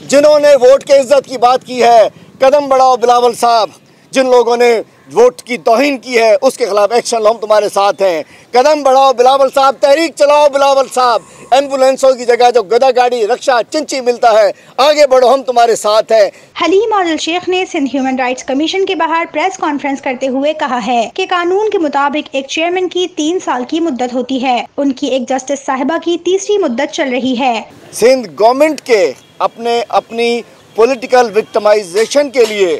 जिन्होंने वोट के इज्जत की बात की है, कदम बढ़ाओ बिलावल साहब। जिन लोगों ने वोट की तौहीन की है उसके खिलाफ एक्शन लो, हम तुम्हारे साथ हैं। कदम बढ़ाओ बिलावल साहब, तहरीक चलाओ बिलावल साहब। एम्बुलेंसों की जगह जो गदा गाड़ी, रक्षा, चिंची मिलता है, आगे बढ़ो, हम तुम्हारे साथ हैं। हलीम आदिल शेख ने सिंध ह्यूमन राइट्स कमीशन के बाहर प्रेस कॉन्फ्रेंस करते हुए कहा है कि कानून के मुताबिक एक चेयरमैन की 3 साल की मुद्दत होती है। उनकी एक जस्टिस साहिबा की तीसरी मुद्दत चल रही है। सिंध गवर्नमेंट के अपनी पॉलिटिकल विक्टिमाइजेशन के लिए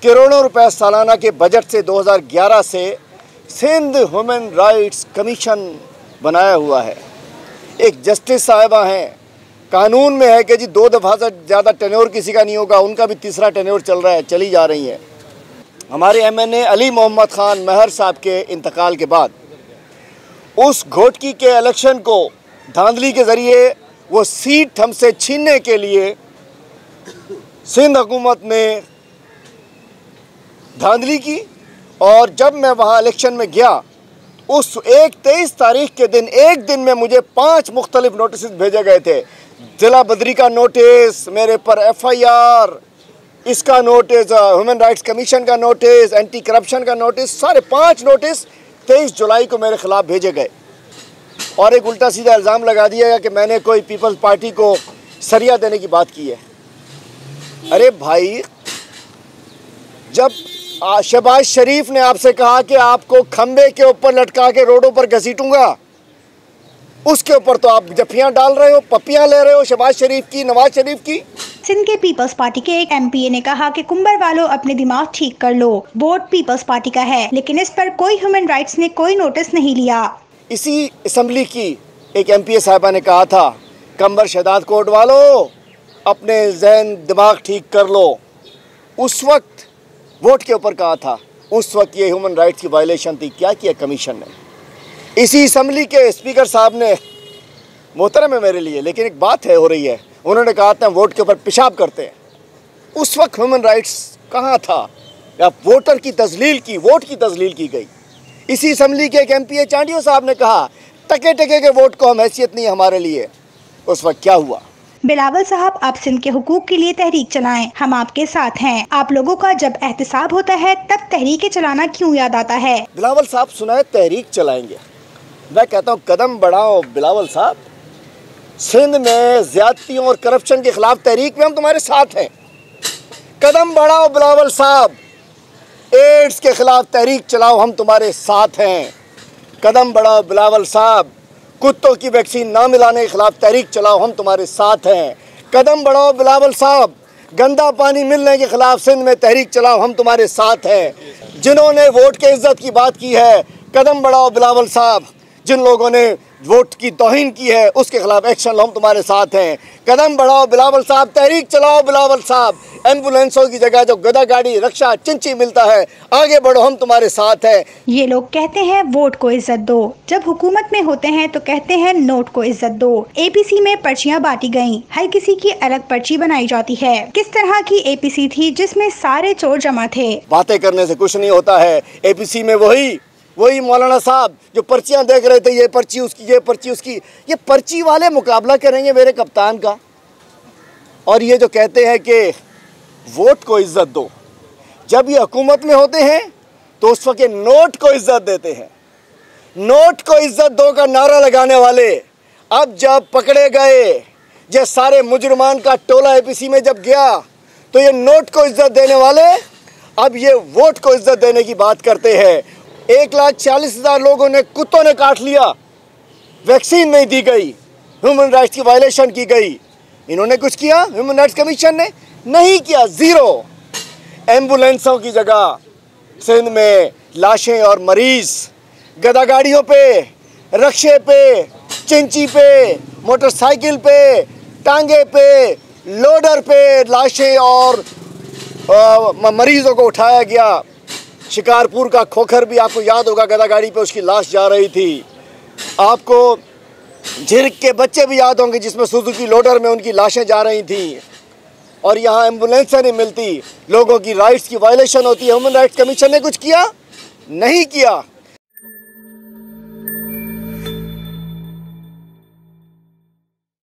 करोड़ों रुपए सालाना के बजट से 2011 से सिंध ह्यूमन राइट्स कमीशन बनाया हुआ है। एक जस्टिस साहिबा हैं, कानून में है कि जी 2 दफ़ा से ज़्यादा टेन्योर किसी का नहीं होगा, उनका भी तीसरा टेन्योर चल रहा है, चली जा रही है। हमारे MNA अली मोहम्मद खान महर साहब के इंतकाल के बाद उस घोटकी के इलेक्शन को धांधली के ज़रिए वो सीट हमसे छीनने के लिए सिंध हुकूमत ने धांधली की। और जब मैं वहाँ इलेक्शन में गया, उस 23 तारीख के दिन एक दिन में मुझे 5 मुख्तलिफ नोटिस भेजे गए थे। जिला बदरी का नोटिस, मेरे पर FIR, इसका नोटिस, ह्यूमन राइट्स कमीशन का नोटिस, एंटी करप्शन का नोटिस, सारे 5 नोटिस 23 जुलाई को मेरे खिलाफ भेजे गए। और एक उल्टा सीधा इल्ज़ाम लगा दिया गया कि मैंने कोई पीपल्स पार्टी को सरिया देने की बात की है। अरे भाई, जब शहबाज शरीफ ने आपसे कहा कि आपको खंबे के ऊपर लटका के रोडों पर घसीटूंगा, उसके ऊपर तो आप जफ्फियां डाल रहे हो, पप्पियां ले रहे हो शहबाज शरीफ की, नवाज शरीफ की। सिंध के पीपल्स पार्टी के एक MPA ने कहा कि कुंबर वालों अपने दिमाग ठीक कर लो, वोट पीपल्स पार्टी का है, लेकिन इस पर कोई ह्यूमन राइट्स ने कोई नोटिस नहीं लिया। इसी असम्बली की एक MPA साहिबा ने कहा था, कंबर शहदाद कोट वालों अपने जहन दिमाग ठीक कर लो। उस वक्त वोट के ऊपर कहा था, उस वक्त ये ह्यूमन राइट्स की वायलेशन थी। क्या किया कमीशन ने? इसी असम्बली के स्पीकर साहब ने, मोहतरम है मेरे लिए, लेकिन एक बात है हो रही है, उन्होंने कहा था वोट के ऊपर पेशाब करते हैं। उस वक्त ह्यूमन राइट्स कहाँ था? या वोटर की तजलील की, वोट की तजलील की गई। इसी असम्बली के एक MPA चांडियो साहब ने कहा टके टके के वोट को हम हैसियत नहीं हमारे लिए। उस वक्त क्या हुआ? बिलावल साहब, आप सिंध के हुकूक के लिए तहरीक चलाएं, हम आपके साथ हैं। आप लोगों का जब एहतसाब होता है तब तहरीक चलाना क्यों याद आता है? बिलावल साहब सुना है तहरीक चलाएंगे, मैं कहता हूँ कदम बढ़ाओ बिलावल साहब। सिंध में ज्यादतियों और करप्शन के खिलाफ तहरीक में हम तुम्हारे साथ हैं। कदम बढ़ाओ बिलावल साहब। एड्स के खिलाफ तहरीक चलाओ, हम तुम्हारे साथ हैं। कदम बढ़ाओ बिलावल साहब। कुत्तों की वैक्सीन ना मिलाने के खिलाफ तहरीक चलाओ, हम तुम्हारे साथ हैं। कदम बढ़ाओ बिलावल साहब। गंदा पानी मिलने के खिलाफ सिंध में तहरीक चलाओ, हम तुम्हारे साथ हैं। जिन्होंने वोट के इज्जत की बात की है, कदम बढ़ाओ बिलावल साहब। जिन लोगों ने वोट की तौहीन की है उसके खिलाफ एक्शन लो, हम तुम्हारे साथ हैं। कदम बढ़ाओ बिलावल साहब, तहरीक चलाओ बिलावल साहब। एम्बुलेंसों की जगह जो गदा गाड़ी, रक्षा, चिंची मिलता है, आगे बढ़ो, हम तुम्हारे साथ हैं। ये लोग कहते हैं वोट को इज्जत दो, जब हुकूमत में होते हैं तो कहते हैं नोट को इज्जत दो। APC में पर्चियां बांटी गयी, हर किसी की अलग पर्ची बनाई जाती है। किस तरह की APC थी जिसमें सारे चोर जमा थे? बातें करने से कुछ नहीं होता है। APC में वही मौलाना साहब जो पर्चियां देख रहे थे, ये पर्ची उसकी, ये पर्ची उसकी, ये पर्ची वाले मुकाबला करेंगे मेरे कप्तान का। और ये जो कहते हैं कि वोट को इज्जत दो, जब ये हुकूमत में होते हैं तो उस वक्त नोट को इज्जत देते हैं। नोट को इज्जत दो का नारा लगाने वाले अब जब पकड़े गए, ये सारे मुजरमान का टोला APC में जब गया, तो ये नोट को इज्जत देने वाले अब ये वोट को इज्जत देने की बात करते हैं। 1,40,000 लोगों ने, कुत्तों ने काट लिया, वैक्सीन नहीं दी गई, ह्यूमन राइट्स की वायलेशन की गई। इन्होंने कुछ किया? ह्यूमन राइट्स कमीशन ने नहीं किया, ज़ीरो। एम्बुलेंसों की जगह सिंध में लाशें और मरीज गदा गाड़ियों पे, रक्शे पे, चिंची पे, मोटरसाइकिल पे, टांगे पे, लोडर पे लाशें और मरीजों को उठाया गया। शिकारपुर का खोखर भी आपको याद होगा, गदा गाड़ी पे उसकी लाश जा रही थी। आपको झिरक के बच्चे भी याद होंगे जिसमें सुजुकी लोडर में उनकी लाशें जा रही थी। और यहाँ एम्बुलेंसें नहीं मिलती, लोगों की राइट्स की वायलेशन होती है। ह्यूमन राइट्स कमीशन ने कुछ किया? नहीं किया।